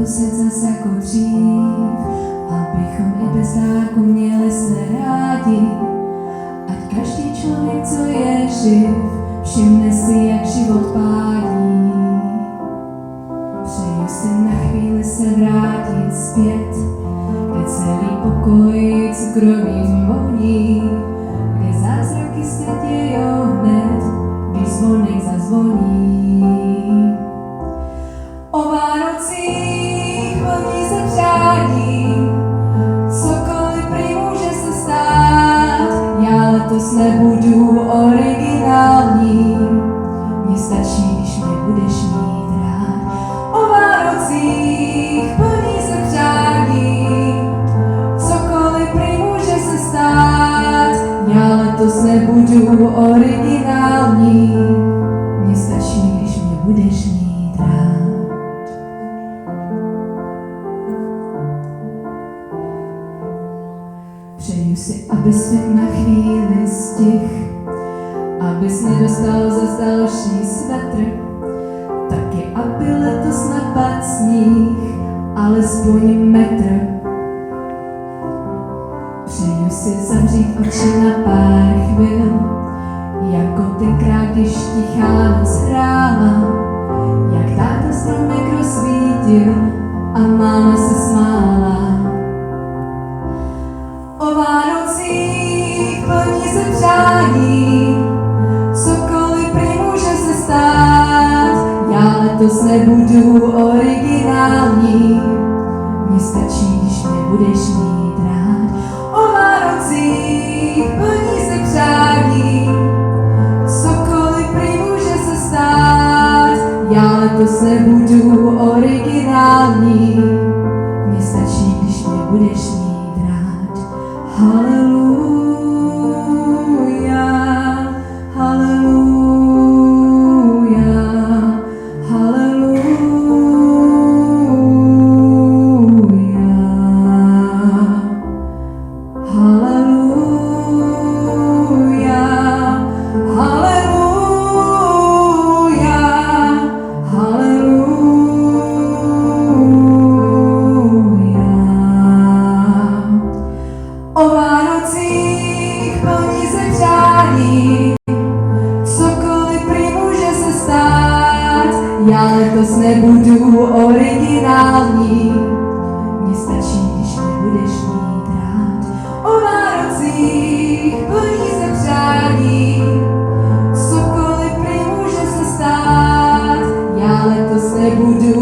muset zas jako dřív, abychom i bez dárku měli se rádi. Ať každý člověk, co je živ, všimne si, jak život pádí. Přeju si na chvíli se vrátit zpět, kde celý pokoj cukrovým voní, kde zázraky se dějou hned, když zvonek zazvoní. O Vánocích vlní se přání, cokoliv prý může se stát. Já letos nebudu originální, mně stačí, když mě budeš mít rád. O Vánocích vlní se přání, cokoliv prý může se stát. Já letos nebudu originální, mně stačí, když mě budeš mít rád. Přeju si, aby svět na chvíli stih, abys nedostal zas další svetr, taky aby letos napadl sníh, alespoň metr. Přeju si zavřít oči na pár chvil, jako tenkrát, když tichá noc hrála, jak táta stromek rozsvítil a máma se smála. O Vánocích plní se přání, cokoliv prý může se stát. Já letos nebudu originální, mně stačí, když mě budeš mít rád. O Vánocích plní se přání, cokoliv prý může se stát. Já letos nebudu originální, mně stačí, když mě budeš mít rád. Haleluja, haleluja, haleluja, haleluja, haleluja, haleluja. O Vánocích plní se přání, cokoliv prý může se stát. Já letos nebudu originální, mně stačí, když mě budeš mít rád. O Vánocích plní se přání, cokoliv prý může se stát. Já letos nebudu